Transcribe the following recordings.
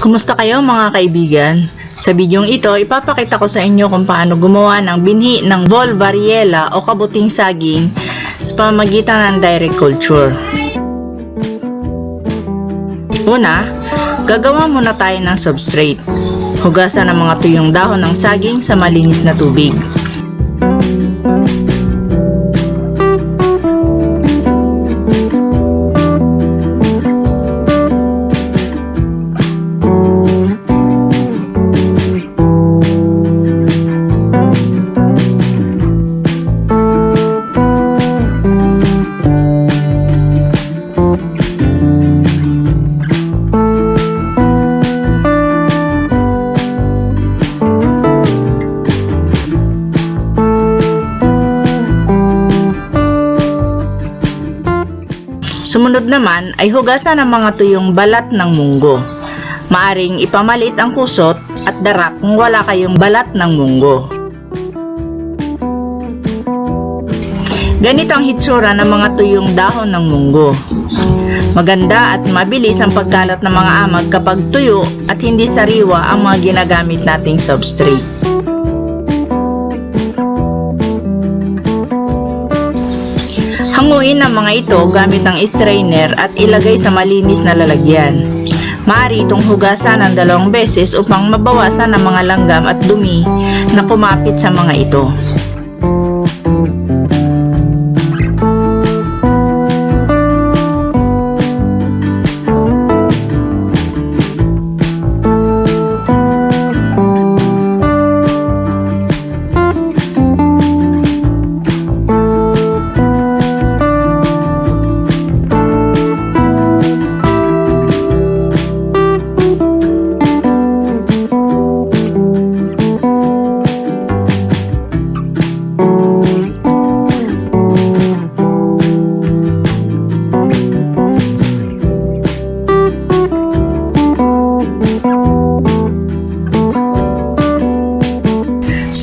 Kumusta kayo mga kaibigan? Sa bidyong ito, ipapakita ko sa inyo kung paano gumawa ng binhi ng vol variela o kabuting saging sa pamamagitan ng direct culture. Una, gagawa muna tayo ng substrate. Hugasan ang mga tuyong dahon ng saging sa malinis na tubig. Sumunod naman ay hugasan ang mga tuyong balat ng munggo. Maaring ipamalit ang kusot at darak kung wala kayong balat ng munggo. Ganito ang hitsura ng mga tuyong dahon ng munggo. Maganda at mabilis ang pagkalat ng mga amag kapag tuyo at hindi sariwa ang mga ginagamit nating substrate. Hanguin ang mga ito gamit ang strainer at ilagay sa malinis na lalagyan. Maaari itong hugasan ng 2 beses upang mabawasan ang mga langgam at dumi na kumapit sa mga ito.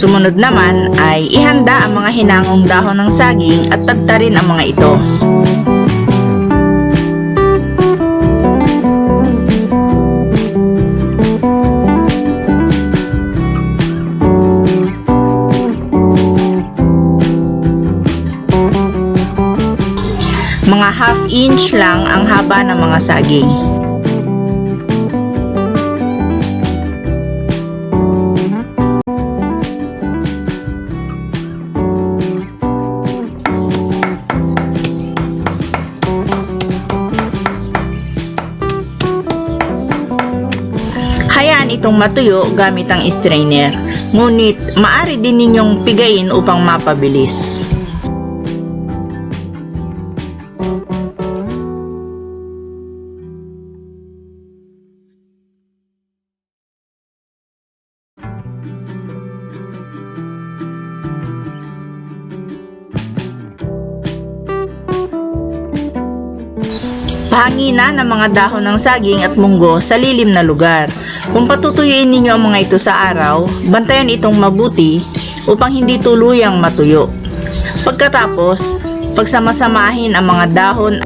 Sumunod naman ay ihanda ang mga hinangong dahon ng saging at tadtarin ang mga ito. Mga 1/2 inch lang ang haba ng mga saging. Hayaan itong matuyo gamit ang strainer, ngunit maaari din ninyong pigain upang mapabilis. Pahanginan ang mga dahon ng saging at munggo sa lilim na lugar. Kung patutuyuin ninyo ang mga ito sa araw, bantayan itong mabuti upang hindi tuluyang matuyo. Pagkatapos, pagsamasamahin ang mga dahon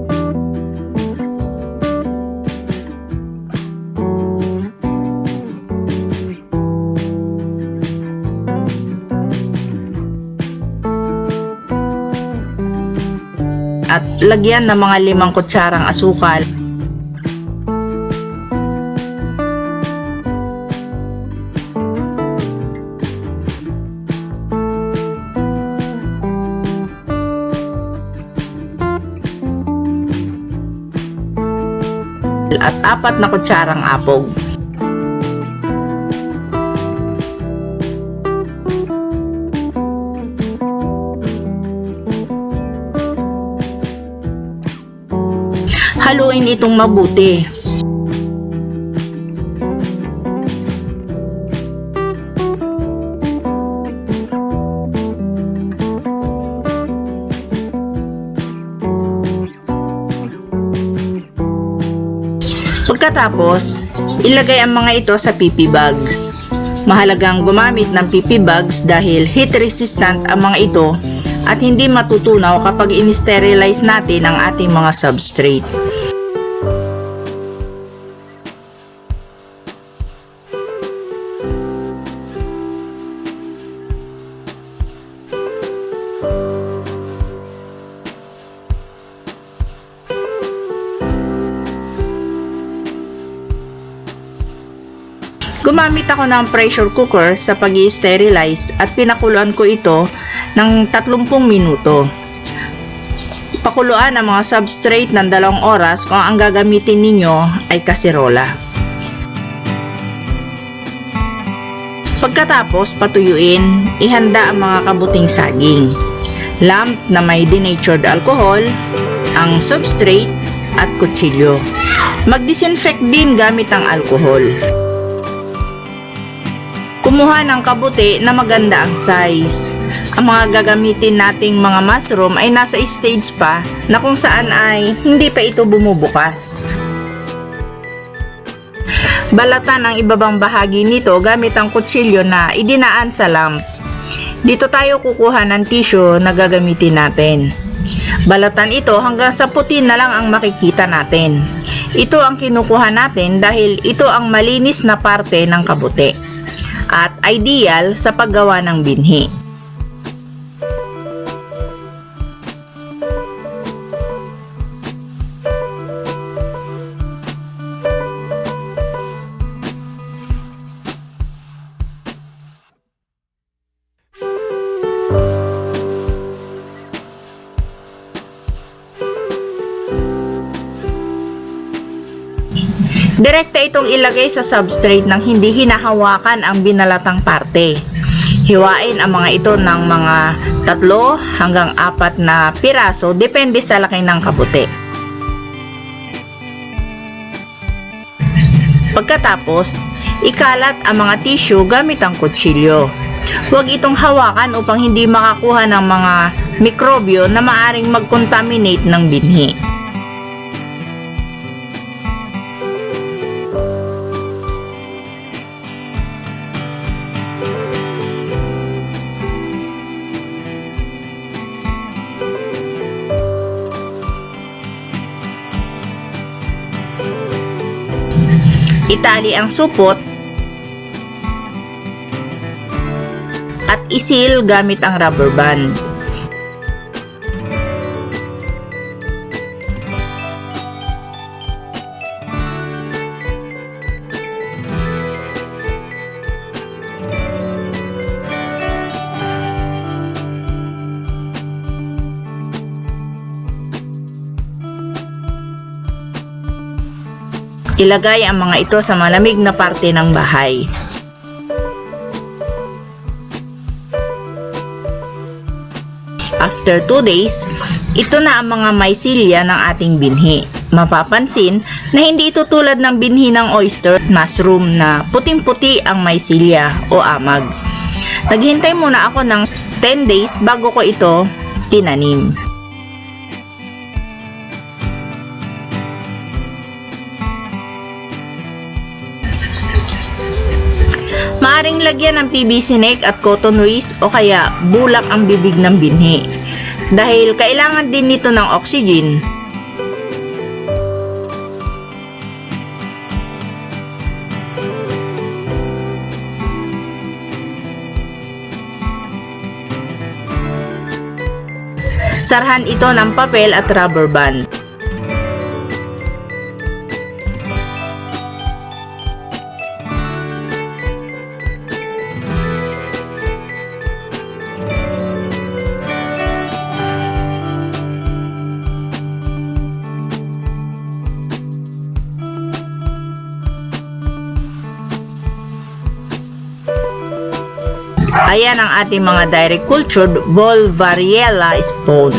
at lagyan ng mga 5 kutsarang asukal. At 4 na kutsarang apog. Haluin itong mabuti. Pagkatapos, ilagay ang mga ito sa PP bags. Mahalagang gumamit ng PP bags dahil heat resistant ang mga ito at hindi matutunaw kapag in-sterilize natin ang ating mga substrate. Gumamit ako ng pressure cooker sa pag-i-sterilize at pinakuluan ko ito ng 30 minuto. Pakuluan ang mga substrate ng 2 oras kung ang gagamitin ninyo ay kaserola. Pagkatapos patuyuin, ihanda ang mga kabuting saging, lamp na may denatured alcohol, ang substrate at kutsilyo. Mag-disinfect din gamit ang alcohol. Kumuha ng kabuti na maganda ang size. Ang mga gagamitin nating mga mushroom ay nasa stage pa na kung saan ay hindi pa ito bumubukas. Balatan ang ibabang bahagi nito gamit ang kutsilyo na idinaan sa lamp. Dito tayo kukuha ng tissue na gagamitin natin. Balatan ito hanggang sa puti na lang ang makikita natin. Ito ang kinukuha natin dahil ito ang malinis na parte ng kabuti at ideal sa paggawa ng binhi. Direkta itong ilagay sa substrate nang hindi hinahawakan ang binalatang parte. Hiwain ang mga ito ng mga 3 hanggang 4 na piraso depende sa laki ng kabuti. Pagkatapos, ikalat ang mga tissue gamit ang kutsilyo. Huwag itong hawakan upang hindi makakuha ng mga mikrobyo na maaring mag-contaminate ng binhi. Itali ang supot at isil gamit ang rubber band. Ilagay ang mga ito sa malamig na parte ng bahay. After 2 days, ito na ang mga mycelia ng ating binhi. Mapapansin na hindi ito tulad ng binhi ng oyster mushroom na puting-puti ang mycelia o amag. Naghintay muna ako ng 10 days bago ko ito tinanim. Maaring lagyan ng PVC neck at cotton waste o kaya bulak ang bibig ng binhi dahil kailangan din nito ng oxygen. Sarhan ito ng papel at rubber band. Ayan ang ating mga direct cultured Volvariella spawn.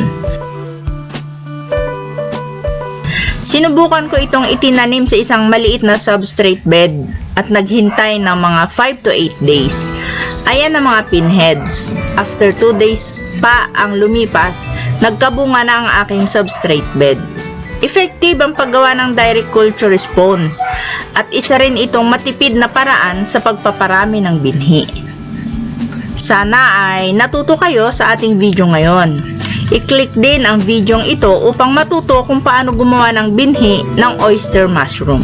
Sinubukan ko itong itinanim sa isang maliit na substrate bed at naghintay ng mga 5 to 8 days. Ayan ang mga pinheads. After 2 days pa ang lumipas, nagkabunga na ang aking substrate bed. Effective ang paggawa ng direct culture spawn at isa rin itong matipid na paraan sa pagpaparami ng binhi. Sana ay natuto kayo sa ating video ngayon. I-click din ang video ito upang matuto kung paano gumawa ng binhi ng oyster mushroom.